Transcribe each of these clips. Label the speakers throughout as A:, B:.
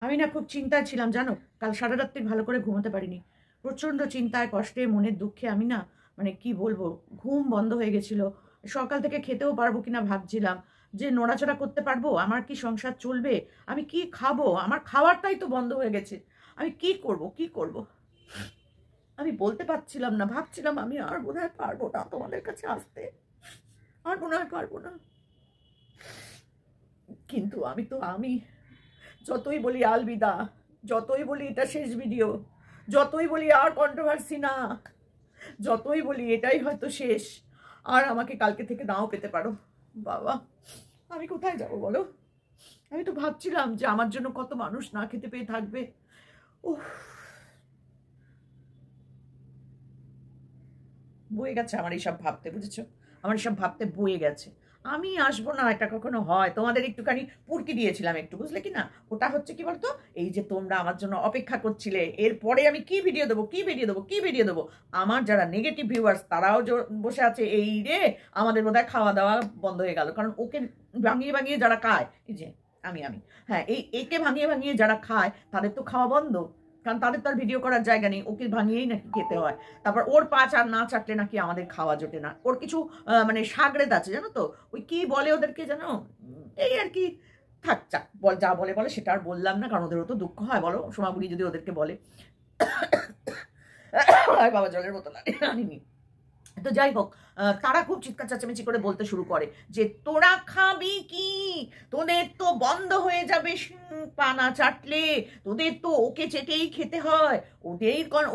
A: আমি না খুব চিন্তায় ছিলাম জানো। কাল সারা রাত্রি ভালো করে ঘুমোতে পারিনি। প্রচণ্ড চিন্তায়, কষ্টে, মনের দুঃখে আমি না মানে কি বলবো, ঘুম বন্ধ হয়ে গেছিল। সকাল থেকে খেতেও পারবো কিনা ভাবছিলাম, যে নড়াচড়া করতে পারবো, আমার কি সংসার চলবে, আমি কি খাবো, আমার খাওয়ারটাই তো বন্ধ হয়ে গেছে। আমি কি করব কি করব, আমি বলতে পারছিলাম না। ভাবছিলাম আমি আর বোধহয় পারবো না তোমাদের কাছে আসতে, আর মনে হয় পারবো না। কিন্তু আমি যতই বলি আলবিদা, যতই বলি এটা শেষ ভিডিও, যতই বলি আর কন্ট্রোভার্সি না, যতই বলি এটাই হয়তো শেষ, আর আমাকে কালকে থেকে নাও পেতে পারো। বাবা, আমি কোথায় যাব বলো? আমি তো ভাবছিলাম যে আমার জন্য কত মানুষ না খেতে পেয়ে থাকবে। উফ, বয়ে গেছে আমার এইসব ভাবতে, বুঝেছো? আমার এইসব ভাবতে বয়ে গেছে। আমি আসবো না, এটা কখনো হয়? তোমাদের একটুখানি পুরকি দিয়েছিলাম একটু, বুঝলে কি না? ওটা হচ্ছে কি বলতো, এই যে তোমরা আমার জন্য অপেক্ষা করছিলে এরপরে আমি কি ভিডিও দেবো, কি ভিডিও দেবো, কি ভিডিও দেবো। আমার যারা নেগেটিভ ভিউয়ার্স তারাও বসে আছে, এই রে আমাদের বোধহয় খাওয়া দাওয়া বন্ধ হয়ে গেল, কারণ ওকে ভাঙিয়ে ভাঙিয়ে যারা খায়, এই যে আমি হ্যাঁ, একে ভাঙিয়ে ভাঙিয়ে যারা খায় তাদের তো খাওয়া বন্ধ, কারণ তাদের তো আর ভিডিও করার জায়গা নেই, ওকে ভাঙিয়েই নাকি খেতে হয়। তারপর ওর পা আর না চাটলে নাকি আমাদের খাওয়া জোটে না। ওর কিছু মানে সাগরেদ আছে জানো তো, ওই কি বলে ওদেরকে জানো, এই আর কি। থাক চাক, বল যা বলে বলে, সেটা আর বললাম না, কারণ ওদেরও তো দুঃখ হয় বলো, সোমাবুড়ি যদি ওদেরকে বলে। বাবা জলের বোতল আনিনি। তো যাই হোক, তারা খুব চিৎকার চেঁচামেচি করে বলতে শুরু করে যে তোরা খাবি কি, তোদের তো বন্ধ হয়ে যাবে পানা চাটলে, তোদের তো ওকে চেটেই খেতে হয়,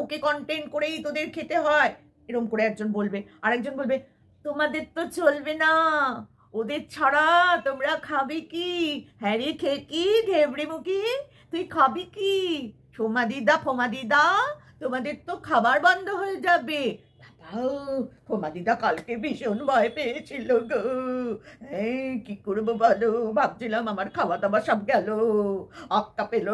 A: ওকে কন্টেন্ট করেই তোদের খেতে হয়। এরকম করে একজন বলবে, আরেকজন বলবে তোমাদের তো চলবে না, ওদের ছাড়া তোমরা খাবে কি, হ্যাঁ রে খেকি ঢেবড়ে মুখি, তুই খাবি কি, সোমা দিদা ফোমা দিদা, তোমাদের তো খাবার বন্ধ হয়ে যাবে। ফোমা দিদা কালকে ভীষণ ভয় পেয়েছিল গো, এই কি করবো বলো, ভাবছিলাম আমার খাওয়া দাওয়া সব গেল, অক্কা পেল।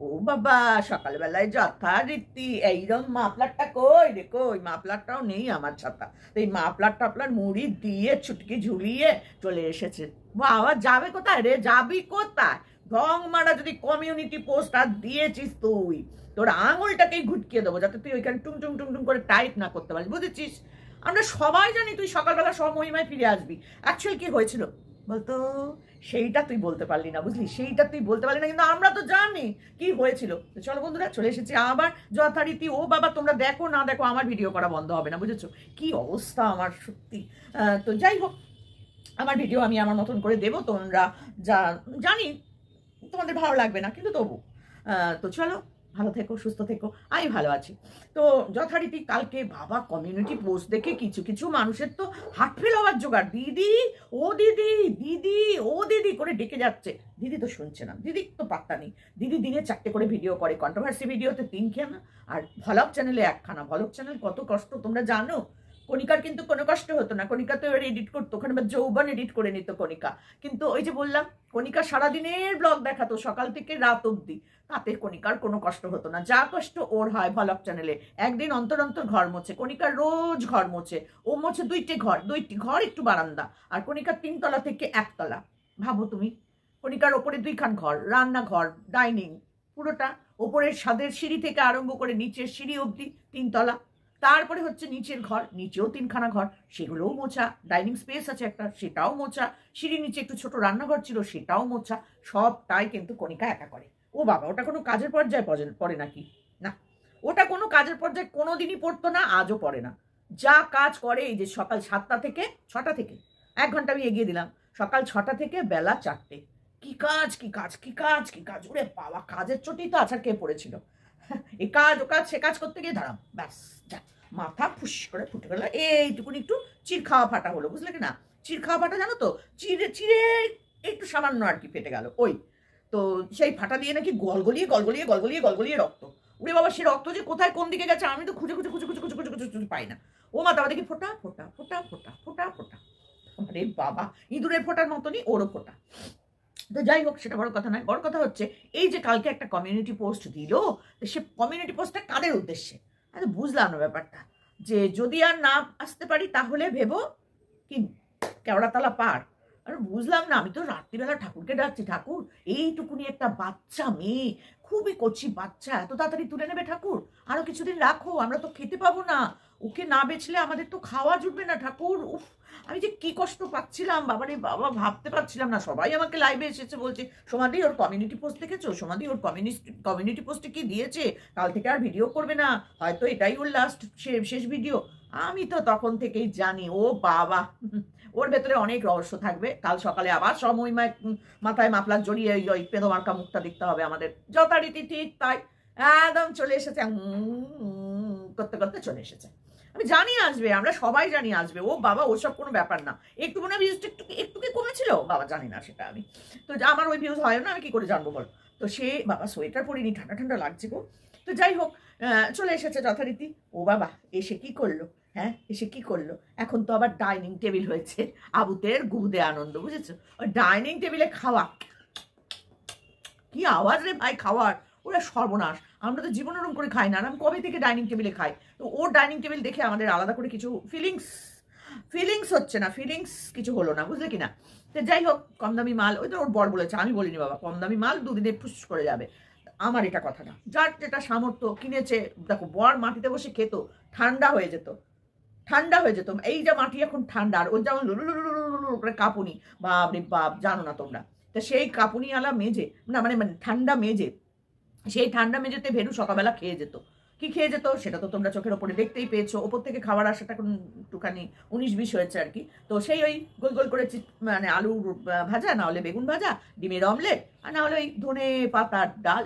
A: ও বাবা, সকালবেলায় যথারীতি এইরকম মাফলারটা কই রে, কই মাফলারটাও নেই আমার ছাতা, এই মাফলার টাফলার মুড়ি দিয়ে ছুটকি ঝুলিয়ে চলে এসেছে। বাবা যাবে কোথায় রে, যাবি কোথায়? ঢং মারা যদি কমিউনিটি পোস্ট আর দিয়েছিস তুই, তোর আঙুলটাকেই ঘুটকিয়ে দেবো, যাতে তুই ওইখানে টুং টুং টুং টুং করে টাইপ না করতে পারিস, বুঝেছিস? আমরা সবাই জানি তুই সকালবেলা স্বমহিমায় ফিরে আসবি। অ্যাকচুয়ালি কি হয়েছিল বলতো, সেইটা তুই বলতে পারলি না, বুঝলি? সেইটা তুই বলতে পারলি না, কিন্তু আমরা তো জানি কি হয়েছিল। চলো বন্ধুরা, চলে এসেছি আবার যথারীতি। ও বাবা, তোমরা দেখো না দেখো, আমার ভিডিও করা বন্ধ হবে না, বুঝেছো? কি অবস্থা আমার সত্যি। তো যাই হোক, আমার ভিডিও আমি আমার মতন করে দেবো, তোমরা যা জানি তোমাদের ভালো লাগবে না, কিন্তু তবু তো চলো, ভালো থেকো, সুস্থ থেকো, আমি ভালো আছি। তো যথারীতি কালকে বাবা কমিউনিটি পোস্ট দেখে কিছু কিছু মানুষের তো হার্ট ফেল হওয়ার জোগাড়, দিদি ও দিদি, দিদি ও দিদি করে ডেকে যাচ্ছে। দিদি তো শুনছে না, দিদি তো পাত্তা নেই। দিদি দিনে 4টে করে ভিডিও করে, কন্ট্রোভার্সি ভিডিওতে 3খানা, আর ভ্লগ চ্যানেলে 1খানা। ভ্লগ চ্যানেল কত কষ্ট তোমরা জানো? কণিকার কিন্তু কোনো কষ্ট হতো না, কণিকা তো এবার এডিট করতো, ওখানে যৌবন এডিট করে নিত কণিকা। কিন্তু ওই যে বললাম, কণিকা সারাদিনের ব্লগ দেখাতো সকাল থেকে রাত অব্দি, তাতে কণিকার কোনো কষ্ট হতো না। যা কষ্ট ওর হয় ভ্লগ চ্যানেলে, একদিন অন্তর অন্তর ঘর মোছে কণিকার, রোজ ঘর মোছে। ও মোছে 2টি ঘর একটু বারান্দা, আর কণিকার 3তলা থেকে 1তলা। ভাবো তুমি, কণিকার ওপরে 2খান ঘর, রান্নাঘর, ডাইনিং, পুরোটা। ওপরের ছাদের সিঁড়ি থেকে আরম্ভ করে নিচের সিঁড়ি অব্দি 3তলা। তারপরে হচ্ছে নিচের ঘর, নিচেও 3খানা ঘর, সেগুলোও মোছা। ডাইনিং স্পেস আছে একটা, সেটাও মোছা। সিঁড়ির নিচে একটু ছোট রান্নাঘর ছিল, সেটাও মোছা। সবটাই কিন্তু কণিকা একা করে। ও বাবা, ওটা কোনো কাজের পর্যায়ে পড়ে নাকি? না, ওটা কোনো কাজের পর্যায়ে কোনোদিনই পড়তো না, আজও পড়ে না। যা কাজ করে, এই যে সকাল 7টা থেকে 6টা থেকে 1 ঘন্টা আমি এগিয়ে দিলাম, সকাল 6টা থেকে বেলা 4টে, কি কাজ কি কাজ কি কাজ কি কাজ, ওরে বাবা, কাজের চোটেই তো আছাড় খেয়ে পড়েছিল। এ কাজ ও কাজ সে কাজ করতে গিয়ে দাঁড়াম, ব্যাস যা, মাথা ফুস করে ফুটে গেল। এইটুকুনি একটু চির খাওয়া ফাটা হলো, বুঝলে কি না? চির খাওয়া ফাটা জানো তো, চিরে চিরে একটু সামান্য আর কি ফেটে গেল ওই। তো সেই ফাটা দিয়ে নাকি গলগলিয়ে গলগলিয়ে গলগলিয়ে গলগলিয়ে রক্ত। উড়ে বাবা, সে রক্ত যে কোথায় কোন দিকে গেছে আমি তো খুঁজে খুঁজে খুঁজে খুঁজে খুঁজে খুঁজে খুঁজে খুঁজে পাই না। ও মা, তারপর দেখি ফোটা ফোটা ফোটা ফোটা ফোটা ফোটা। আরে বাবা, ইঁদুরের ফোটার মতনই ওরও ফোটা। তো যাই হোক, সেটা বড় কথা নয়। বড় কথা হচ্ছে এই যে কালকে একটা কমিউনিটি পোস্ট দিল, সে কমিউনিটি পোস্টটা কাদের উদ্দেশ্যে? আমি বুঝলাম না ব্যাপারটা। যে যদি আর না আসতে পারি তাহলে ভেবো কি কেওড়াতলা পার, আর বুঝলাম না, আমি তো রাত্রিবেলা ঠাকুরকে ডাকছি, ঠাকুর এইটুকুনি একটা বাচ্চা মেয়ে, খুবই কচি বাচ্চা, এত তাড়াতাড়ি তুলে নেবে ঠাকুর? আরো কিছুদিন রাখো, আমরা তো খেতে পাবো না, ওকে না বেচলে আমাদের তো খাওয়া জুটবে না ঠাকুর। উফ, আমি যে কি কষ্ট পাচ্ছিলাম বাবারে বাবা, ভাবতে পারছিলাম না। সবাই আমাকে লাইভে এসেছে বলছে, সমাধি ওর কমিউনিটি পোস্ট দেখেছো? সমাধি ওর কমিউনিটি পোস্টে কি দিয়েছে, কাল থেকে আর ভিডিও করবে না, হয়তো এটাই ওর লাস্ট শেষ ভিডিও। আমি তো তখন থেকেই জানি ও বাবা, ওর ভেতরে অনেক রহস্য থাকবে। কাল সকালে আবার সময়ময় মাথায় মাফলার জড়িয়ে ওই পেদো মার্কা মুখটা দেখতে হবে আমাদের, যথারীতি ঠিক তাই একদম চলে এসেছে, করতে করতে চলে এসেছে। আমি জানি আসবে, আমরা সবাই জানি আসবে। ও বাবা, ওসব কোনো ব্যাপার না। একটু মনে হয় ভিউজটা একটু কি কমেছিল বাবা, জানি না সেটা আমি, তো আমার ওই ভিউজ হয় না, আমি কি করে জানবো বল। তো সে বাবা সোয়েটার পরিনি, ঠান্ডা ঠান্ডা লাগছে গো। তো যাই হোক, চলে এসেছে যথারীতি। ও বাবা এসে কি করলো, হ্যাঁ এসে কি করলো, এখন তো আবার ডাইনিং টেবিল হয়েছে, আবুতের গুবুদে আনন্দ, বুঝেছো? ওই ডাইনিং টেবিলে খাওয়া, কি আওয়াজ রে ভাই খাওয়ার, ওরা সর্বনাশ। আমরা তো জীবন ওরম করে খাই না, আমি কবে থেকে ডাইনিং টেবিলে খাই। তো ওর ডাইনিং টেবিল দেখে আমাদের আলাদা করে কিছু ফিলিংস হচ্ছে না, ফিলিংস কিছু হলো না, বুঝলে কিনা। তো যাই হোক, কম দামি মাল, ওই তো ওর বর বলেছে, আমি বলিনি বাবা, কম দামি মাল দুদিনে ফুস করে যাবে। আমার এটা কথা না, যার যেটা সামর্থ্য কিনেছে। দেখো, বর মাটিতে বসে খেত, ঠান্ডা হয়ে যেত, ঠান্ডা হয়ে যেত। এই যে মাটি এখন ঠান্ডা, আর ওর যেমন লুলু করে কাঁপুনি, বাপরে বাপ, জানো না তোমরা। তা সেই কাঁপুনিওয়ালা মেজে, না মানে ঠান্ডা মেজে, সেই ঠান্ডা মেঝেতে ভেরু সকালবেলা খেয়ে যেত। কি খেয়ে যেত সেটা তো তোমরা চোখের ওপরে দেখতেই পেয়েছো। ওপর থেকে খাবার আসাটা এখন একটুখানি 19-20 হয়েছে আর কি। তো সেই ওই গোল গোল করে মানে আলুর ভাজা, না হলে বেগুন ভাজা, ডিমের অমলেট, আর না হলে ওই ধনে পাতার ডাল।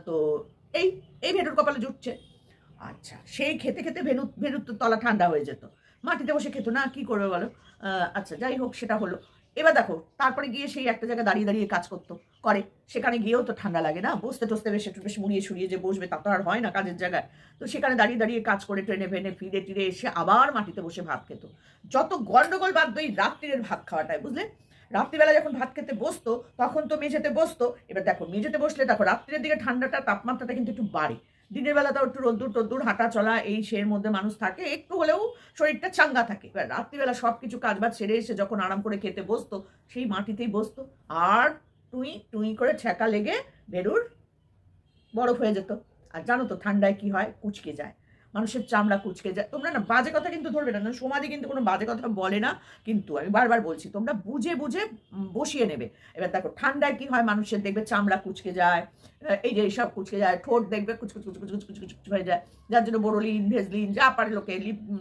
A: তো এই এই ভেরুর কপালে জুটছে। আচ্ছা, সেই খেতে খেতে ভেরুর তো তলা ঠান্ডা হয়ে যেত, মাটিতে বসে খেতো না, কি করবে বলো। আচ্ছা যাই হোক, সেটা হলো। এবার দেখো, তারপরে গিয়ে সেই একটা জায়গায় দাঁড়িয়ে দাঁড়িয়ে কাজ করে, সেখানে গিয়েও তো ঠান্ডা লাগে না, বসতে টসতে বেশ মুড়িয়ে সুড়িয়ে যে বসবে তা তো আর হয় না কাজের জায়গায়। তো সেখানে দাঁড়িয়ে দাঁড়িয়ে কাজ করে ট্রেনে ফেনে ফিরে টিরে এসে আবার মাটিতে বসে ভাত খেত। যত গন্ডগোল বাদ ওই রাত্রিরের ভাত খাওয়াটায়, বুঝলে। রাত্রিবেলা যখন ভাত খেতে বসতো তখন তো মেঝেতে বসতো। এবার দেখো, মেঝেতে বসলে দেখো রাত্রির দিকে ঠান্ডাটা, তাপমাত্রাটা কিন্তু একটু বাড়ে। দিনের বেলা তো একটু রোদ্দুর টদ্দুর হাঁটা চলা এই সের মধ্যে মানুষ থাকে, একটু হলেও শরীরটা চাঙ্গা থাকে। এবার রাত্রিবেলা সবকিছু কাজবাজ ছেড়ে এসে যখন আরাম করে খেতে বসতো, সেই মাটিতেই বসতো, আর টুই টুই করে ছ্যাঁকা লেগে ভেরুর বরফ হয়ে যেত। আর জানো তো ঠান্ডায় কি হয়, কুচকে যায়, মানুষের চামড়া কুচকে যায়। তোমরা না বাজে কথা কিন্তু ধরবে না, সমাধি কিন্তু কোনো বাজে কথা বলে না, কিন্তু আমি বারবার বলছি তোমরা বুঝে বুঝে বসিয়ে নেবে। এবার দেখো, ঠান্ডায় কি হয়, মানুষের দেখবে চামড়া কুচকে যায়, এই যে এইসব কুচকে যায়, ঠোঁট দেখবে কুচকুচ কুচকুচ কুচকুচ কুচকুচ হয়ে যায়, যার জন্য বোরোলিন ভেজলিন যা পারে লোকে,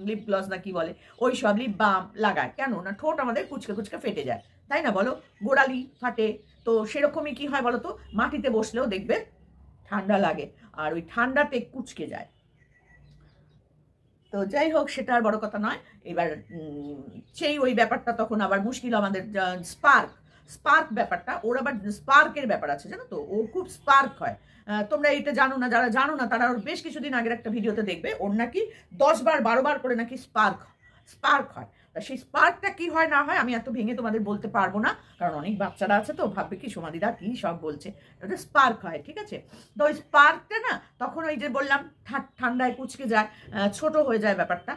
A: লিপ গ্লস না কি বলে, ওই সব লিপ বাম লাগায়। কেন না, ঠোঁট আমাদের কুচকে কুচকে ফেটে যায়, তাই না বলো, গোড়ালি ফাটে। তো সেরকমই কি হয় বলো তো, মাটিতে বসলেও দেখবে ঠান্ডা লাগে, আর ওই ঠান্ডাতে কুচকে যায়। তো যাই হোক, সেটা আর বড় কথা নয়। এবার সেই ওই ব্যাপারটা তখন আবার মুশকিল আমাদের, স্পার্ক ব্যাপারটা, ওর আবার স্পার্কের ব্যাপার আছে, জানো তো, ও খুব স্পার্ক হয়। তোমরা এটা জানো না, যারা জানো না তারা ওর বেশ কিছুদিন আগের একটা ভিডিওতে দেখবে, ওর নাকি 10 বার 12 বার করে নাকি স্পার্ক হয়। তা সেই স্পার্কটা কি হয় না হয় আমি এত ভেঙে তোমাদের বলতে পারবো না, কারণ অনেক বাচ্চারা আছে তো ভাববে কি সমাধিদা কি সব বলছে। ওটা স্পার্ক হয়, ঠিক আছে। তো ওই স্পার্কটা না তখন ওই যে বললাম ঠান্ডায় কুচকে যায়, ছোট হয়ে যায় ব্যাপারটা।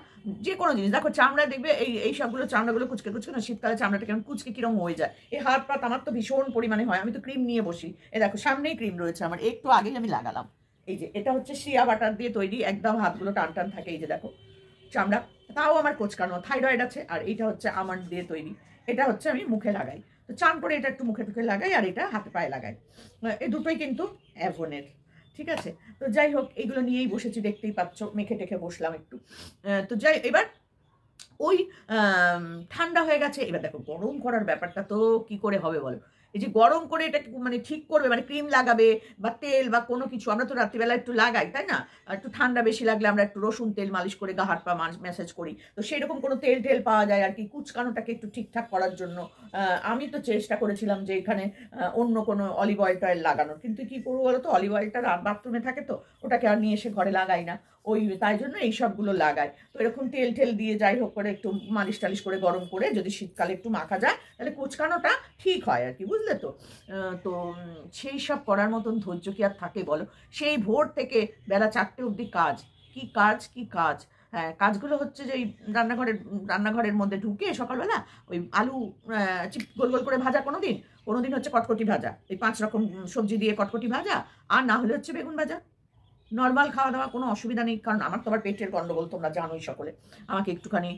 A: যে কোনো জিনিস দেখো, চামড়া দেখবে এই সবগুলো চামড়াগুলো কুচকে কুচকে না, শীতকালে চামড়াটা কেমন কুচকে কিরম হয়ে যায়। এই হাত পাত আমার তো ভীষণ পরিমাণে হয়, আমি তো ক্রিম নিয়ে বসি। এ দেখো, সামনেই ক্রিম রয়েছে আমার, একটু আগেই আমি লাগালাম। এই যে এটা হচ্ছে শিয়া বাটার দিয়ে তৈরি, একদম হাতগুলো টান টান থাকে। এই যে দেখো চামড়া, তাও আমার কোচকানো, থাইরয়েড আছে। আর এটা হচ্ছে আমন্ড দিয়ে তৈরি, এটা হচ্ছে আমি মুখে লাগাই। তো চান করে এটা একটু মুখে টুখে লাগাই, আর এটা হাতে পায়ে লাগাই। এই দুটোই কিন্তু অ্যাভনের, ঠিক আছে। তো যাই হোক, এইগুলো নিয়েই বসেছি, দেখতেই পাচ্ছ, মেখে টেখে বসলাম একটু। তো যাই, এবার ওই ঠান্ডা হয়ে গেছে। এবার দেখো, গরম করার ব্যাপারটা তো কি করে হবে বলো। এই যে গরম করে এটা মানে ঠিক করবে, মানে ক্রিম লাগাবে বা তেল বা কোনো কিছু, আমরা তো রাত্রিবেলা একটু লাগাই, তাই না। একটু ঠান্ডা বেশি লাগলে আমরা একটু রসুন তেল মালিশ করে গা হাত পা ম্যাসাজ করি। তো সেরকম কোনো তেল টেল পাওয়া যায় আর কি, কুচকানোটাকে একটু ঠিকঠাক করার জন্য। আমি তো চেষ্টা করেছিলাম যে এখানে অন্য কোনো অলিভ অয়েল টয়েল লাগানোর, কিন্তু কি করবো বলো তো, অলিভ অয়েলটা বাথরুমে থাকে তো ওটাকে আর নিয়ে এসে ঘরে লাগাই না, ওই তাই জন্য এই সবগুলো লাগায়। তো এরকম তেল টেল দিয়ে যাই হোক করে একটু মালিশ টালিশ করে গরম করে যদি শীতকালে একটু মাখা যায়, তাহলে কুচকানোটা ঠিক হয় আর কি, বুঝলে তো। তো সেই সব করার মতন ধৈর্য কি আর থাকে বলো। সেই ভোর থেকে বেলা 4টে অবধি কাজ, কি কাজ কি কাজ। হ্যাঁ, কাজগুলো হচ্ছে যে ওই রান্নাঘরের মধ্যে ঢুকে সকালবেলা ওই আলু চিপ গোল গোল করে ভাজা কোনোদিন হচ্ছে কটকটি ভাজা, এই 5 রকম সবজি দিয়ে কটকটি ভাজা, আর না হলে হচ্ছে বেগুন ভাজা। নর্মাল খাওয়া দাওয়া, কোনো অসুবিধা নেই, কারণ আমার তো আবার পেটের গন্ডগোল তোমরা জানোই সকলে, আমাকে একটুখানি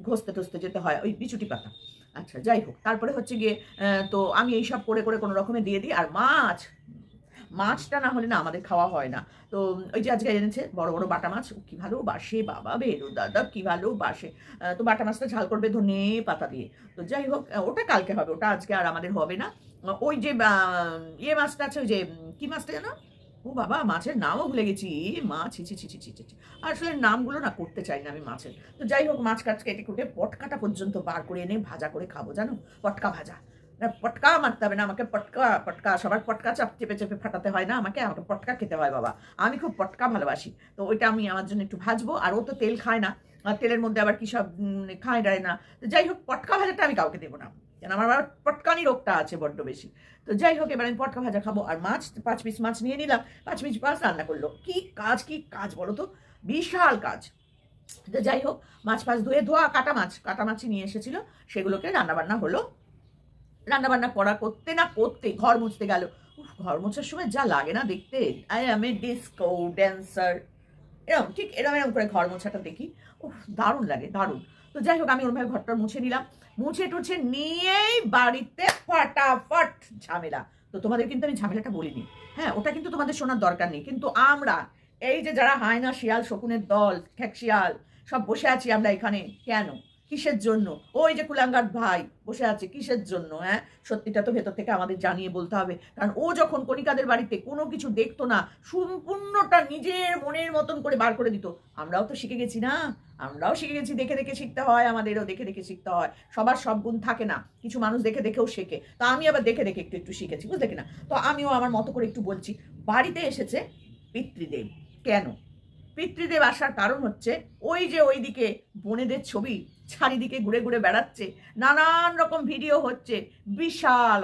A: ঘষতে টসতে যেতে হয় ওই বিচুটি পাতা। আচ্ছা, যাই হোক, তারপরে হচ্ছে গিয়ে তো আমি এইসব করে কোনো রকমে দিয়ে দিই। আর মাছটা না হলে না আমাদের খাওয়া হয় না। তো ওই যে আজকে এনেছে বড় বড় বাটা মাছ, কি ভালোবাসে বাবা বেরো দাদা, কি ভালোবাসে। তো বাটা মাছটা ঝাল করবে ধনে পাতা দিয়ে। তো যাই হোক, ওটা কালকে হবে, ওটা আজকে আর আমাদের হবে না। ওই যে ইয়ে মাছটা আছে, ওই যে কি মাছটা যেন, ও বাবা মাছের নামও ভুলে গেছি, মাছ ছি ছি ছি ছি ছি ছি। আসলে নামগুলো না করতে চাই না আমি মাছের। তো যাই হোক, মাছ কেটে কুটে পটকাটা পর্যন্ত বার করে এনে ভাজা করে খাবো, জানো, পটকা ভাজা। পটকা মারতে হবে না আমাকে, পটকা সবার পটকা চেপে চেপে ফাটাতে হয় না, আমাকে পটকা খেতে হয় বাবা। আমি খুব পটকা ভালোবাসি। তো ওইটা আমি আমার জন্য একটু ভাজবো। আর ও তো তেল খায় না, আর তেলের মধ্যে আবার কি সব খায় দেয় না। তো যাই হোক, পটকা ভাজাটা আমি কাউকে দেবো না, কেন আমার আবার পটকানি রোগটা আছে বড্ড বেশি। তো যাই হোক, এবার আমি পটকা ভাজা খাবো। আর মাছ 5 পিস মাছ নিয়ে নিলাম, 5 পিস মাছ রান্না করলো। কি কাজ বলো তো, বিশাল কাজ। তো যাই হোক, মাছ ধুয়ে ধোয়া কাটা মাছই নিয়ে এসেছিল, সেগুলোকে রান্নাবান্না হলো। রান্নাবান্না করতে ঘর মুছতে গেল। ঘর মোছার সময় যা লাগে না দেখতে, I M A disco dancer, এরম করে ঘর মোছাটা দেখি, দারুণ লাগে, দারুণ। তো যাই হোক, আমি ওরভাবে ঘরটা মুছে নিলাম, মুছে টুছে নিয়েই বাড়িতে ফটাফট ঝামেলা। তো তোমাদের কিন্তু আমি ঝামেলাটা বলিনি, হ্যাঁ, ওটা কিন্তু তোমাদের শোনার দরকার নেই। কিন্তু আমরা এই যে যারা হায়না শিয়াল শকুনের দল, ঠেক শিয়াল সব বসে আছি আমরা এখানে, কেন, কিসের জন্য? ওই যে কুলাঙ্গার ভাই বসে আছে কিসের জন্য? হ্যাঁ, সত্যিটা তো ভেতর থেকে আমাদের জানিয়ে বলতে হবে। কারণ ও যখন কণিকাদের বাড়িতে কোনো কিছু দেখতো না, সম্পূর্ণটা নিজের মনের মতন করে বার করে দিত। আমরাও তো শিখে গেছি না, আমরাও শিখে গেছি, দেখে দেখে শিখতে হয়, আমাদেরও দেখে দেখে শিখতে হয়। সবার সব গুণ থাকে না, কিছু মানুষ দেখে দেখেও শেখে। তো আমি আবার দেখে দেখে একটু শিখেছি, বুঝলে কিনা। তো আমিও আমার মতো করে একটু বলছি। বাড়িতে এসেছে পিতৃদেব। কেন পিতৃদেব আসার কারণ হচ্ছে, ওই যে ওইদিকে বোনেদের ছবি চারিদিকে ঘুরে ঘুরে বেড়াচ্ছে, নানান রকম ভিডিও হচ্ছে, বিশাল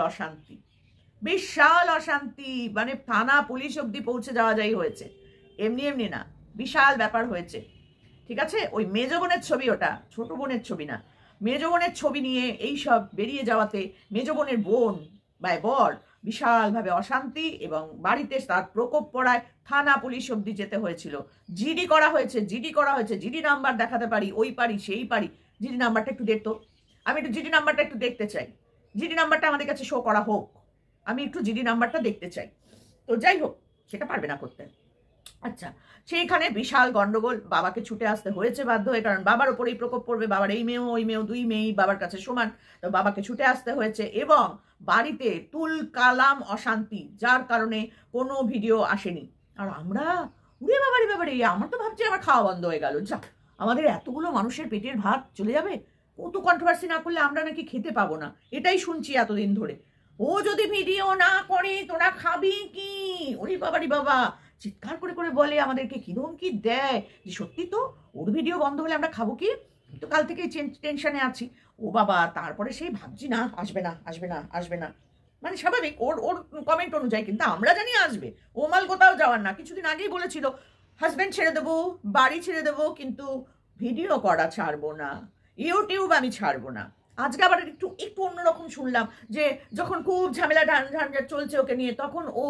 A: অশান্তি, মানে থানা পুলিশ অব্দি পৌঁছে যাওয়া হয়েছে। এমনি না, বিশাল ব্যাপার হয়েছে, ঠিক আছে। ওই মেজ বোনের ছবি, ওটা ছোট বোনের ছবি না, মেজ বোনের ছবি নিয়ে এইসব বেরিয়ে যাওয়াতে মেজ বোনের বোন বা বর বিশালভাবে অশান্তি, এবং বাড়িতে তার প্রকোপ পড়ায় থানা পুলিশ অব্দি যেতে হয়েছিল। জিডি করা হয়েছে, জিডি নাম্বার দেখাতে পারি, ওই পারি সেই পারি। জিডি নাম্বারটা একটু দেখতো, আমি একটু জিডি নাম্বারটা একটু দেখতে চাই। জিডি নাম্বারটা আমাদের কাছে শো করা হোক, আমি একটু জিডি নাম্বারটা দেখতে চাই। তো যাই হোক, সেটা পারবে না করতে। আচ্ছা, সেইখানে বিশাল গন্ডগোল, বাবাকে ছুটে আসতে হয়েছে বাধ্য হয়ে, কারণ বাবার ওপরেই প্রকোপ পড়বে, বাবার এই মেয়েও ওই মেয়েও, 2 মেয়েই বাবার কাছে সমান। তো বাবাকে ছুটে আসতে হয়েছে, এবং বাড়িতে তুল কালাম অশান্তি, যার কারণে কোনো ভিডিও আসেনি। আর আমরা, উড়ে বাবারে, আমার তো ভাবছি আমার খাওয়া বন্ধ হয়ে গেল, যা, আমাদের এতগুলো মানুষের পেটের ভাত চলে যাবে। কত কন্ট্রোভার্সি না করলে আমরা নাকি খেতে পাবো না, এটাই শুনছি এতদিন ধরে। ও যদি ভিডিও না করে তোরা খাবি কি? ওরে বাবা, চিৎকার করে বলে আমাদেরকে, কি ধমকি দেয় যে সত্যি তো ওর ভিডিও বন্ধ হলে আমরা খাবো কি? তো কাল থেকে টেনশনে আছি। ও বাবা, তারপরে সেই ভাবছি না, আসবে না, মানে স্বাভাবিক, ওর কমেন্ট অনুযায়ী। কিন্তু আমরা জানি আসবে, ও মাল কোথাও যাওয়ার না। কিছুদিন আগেই বলেছিল হাজব্যান্ড ছেড়ে দেবো, বাড়ি ছেড়ে দেবো, কিন্তু ভিডিও করা ছাড়বো না, ইউটিউব আমি ছাড়বো না। আজকে আবার একটু অন্যরকম শুনলাম যে যখন খুব ঝামেলা ঝঞ্ঝাট চলছে ওকে নিয়ে, তখন ও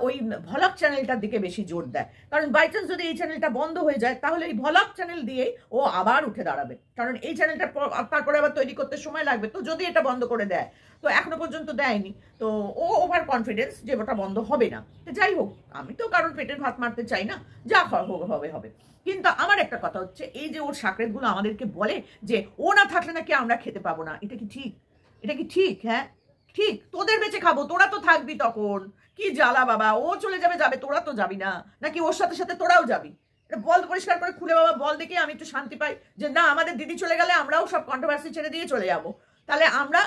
A: ওই ভ্লগ চ্যানেলটার দিকে বেশি জোর দেয়। কারণ বাই চান্স যদি এই চ্যানেলটা বন্ধ হয়ে যায়, তাহলে এই ভ্লগ চ্যানেল দিয়েই ও আবার উঠে দাঁড়াবে। কারণ এই চ্যানেলটা তারপরে আবার তৈরি করতে সময় লাগবে, তো যদি এটা বন্ধ করে দেয়, তো এখনো পর্যন্ত দেয়নি, তো ও ওভার কনফিডেন্স যে ওটা বন্ধ হবে না। তো যাই হোক, আমি তো কারণ পেটের ভাত মারতে চাই না, যা হবে। কিন্তু আমার একটা কথা হচ্ছে, এই যে ওর সাকরেতগুলো আমাদেরকে বলে যে ও না থাকলে নাকি আমরা খেতে পাবো না, এটা কি ঠিক? হ্যাঁ ঠিক, তোদের বেঁচে খাবো, তোরা তো থাকবি তখন, কি জ্বালা বাবা। ও চলে যাবে, তোরা তো যাবি না, নাকি ওর সাথে সাথে তোরাও যাবি? এটা বল পরিষ্কার করে খুলে বাবা বল, দেখে আমি একটু শান্তি পাই যে না, আমাদের দিদি চলে গেলে আমরাও সব কন্ট্রোভার্সি ছেড়ে দিয়ে চলে যাবো। তাহলে আমরা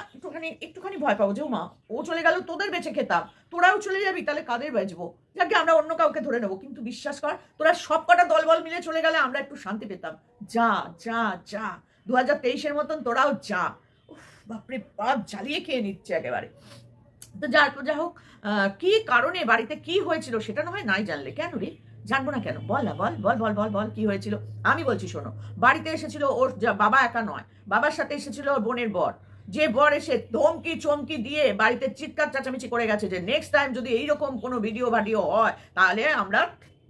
A: একটুখানি ভয় পাবো যে মা, ও চলে গেল, তোদের বেঁচে খেতাম, তোরাও চলে যাবি, তাহলে কাদের বাঁচবো? যাকে আমরা অন্য কাউকে ধরে নেবো। কিন্তু বিশ্বাস কর, তোরা সব কটা দলবল মিলে চলে গেলে আমরা একটু শান্তি পেতাম। যা 2023-এর মতন তোরাও যা। বাপরে বাপ, জ্বালিয়ে খেয়ে নিচ্ছে একেবারে। তো যা হোক, কি কারণে বাড়িতে কি হয়েছিল সেটা না হয় নাই জানলে, কেন রে জানবো না কেন? বল না, বল বল বল বল বল কি হয়েছিল? আমি বলছি শোনো, বাড়িতে এসেছিল ওর বাবা, একা নয়, বাবার সাথে এসেছিল ওর বোনের বর। যে বর এসে ধমকি চমকি দিয়ে বাড়িতে চিৎকার চেঁচামেচি করে গেছে যে নেক্সট টাইম যদি এইরকম কোনো ভিডিও হয় তাহলে আমরা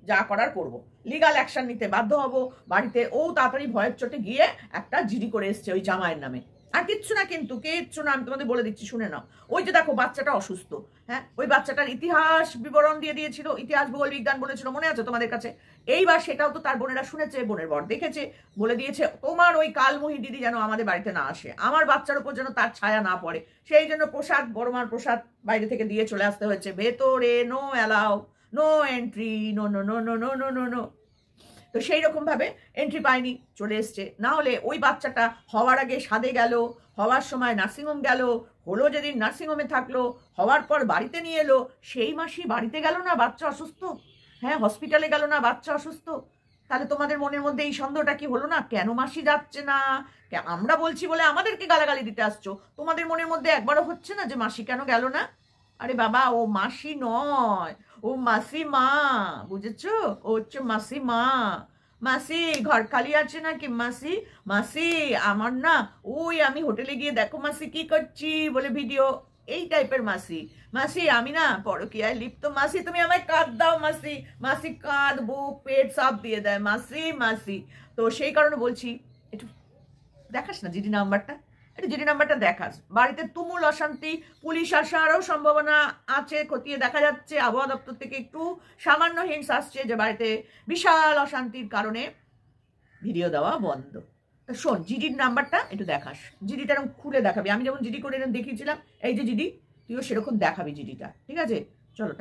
A: যা করার করব, লিগাল অ্যাকশন নিতে বাধ্য হব। বাড়িতে ও তাড়াতাড়ি ভয়ের চোটে গিয়ে একটা জিডি করে এসছে ওই জামাইয়ের নামে, আর কিচ্ছু না, কিন্তু কিচ্ছু না, আমি তোমাদের বলে দিচ্ছি শুনে নাও। ওই যে দেখো বাচ্চাটা অসুস্থ, হ্যাঁ, ওই বাচ্চাটার ইতিহাস বিবরণ দিয়ে দিয়েছিল, ইতিহাস ভূগোল বিজ্ঞান বলেছিল, মনে আছে তোমাদের কাছে? এইবার সেটাও তো তার বোনেরা শুনেছে, বোনের বর দেখেছে, বলে দিয়েছে তোমার ওই কালমুহি দিদি যেন আমাদের বাড়িতে না আসে, আমার বাচ্চার উপর যেন তার ছায়া না পড়ে। সেই জন্য প্রসাদ, বড়মার প্রসাদ বাইরে থেকে দিয়ে চলে আসতে হয়েছে, ভেতরে no allow, no entry, no no no no no no no no. তো সেই রকম ভাবে এন্ট্রি পায়নি, চলে এসছে। না হলে ওই বাচ্চাটা হওয়ার আগে সাদে গেল, হওয়ার সময় নার্সিংহোম গেল, হলো যেদিন নার্সিংহোমে থাকলো, হওয়ার পর বাড়িতে নিয়ে এলো, সেই মাসি বাড়িতে গেল না, বাচ্চা অসুস্থ, হ্যাঁ, হসপিটালে গেল না, বাচ্চা অসুস্থ। তাহলে তোমাদের মনের মধ্যে এই সন্দেহটা কি হলো না? কেন মাসি যাচ্ছে না? আমরা বলছি বলে আমাদেরকে গালাগালি দিতে আসছো, তোমাদের মনের মধ্যে একবারও হচ্ছে না যে মাসি কেন গেল না? আরে বাবা, ও মাসি নয়, ও মাসিমা, বুঝেছো? ও হচ্ছে মাসিমা। মাসি ঘর খালি আছে নাকি মাসি? মাসি আমার না, ওই আমি হোটেলে গিয়ে দেখো মাসি কি করছি বলে ভিডিও, এই টাইপের মাসি। মাসি আমি না পরকীয়ায় লিপ্ত মাসি, তুমি আমায় কাঁদ দাও মাসি। মাসি কাঁদ, বুক, পেট সব দিয়ে দেয় মাসি মাসি। তো সেই কারণে বলছি একটু দেখাস না জিডি নাম্বারটা, একটু জিডি নাম্বারটা দেখাস। বাড়িতে তুমুল অশান্তি, পুলিশ আসারও সম্ভাবনা আছে, খতিয়ে দেখা যাচ্ছে আবহাওয়া দপ্তর থেকে একটু সামান্য হিন্টস আসছে যে বাড়িতে বিশাল অশান্তির কারণে ভিডিও দেওয়া বন্ধ। তো শোন, জিডির নাম্বারটা একটু দেখাস, জিডিটা এরকম খুলে দেখাবি, আমি যেমন জিডি করে দেখিয়েছিলাম, এই যে জিডি, তুইও সেরকম দেখাবি জিডিটা, ঠিক আছে? চলো।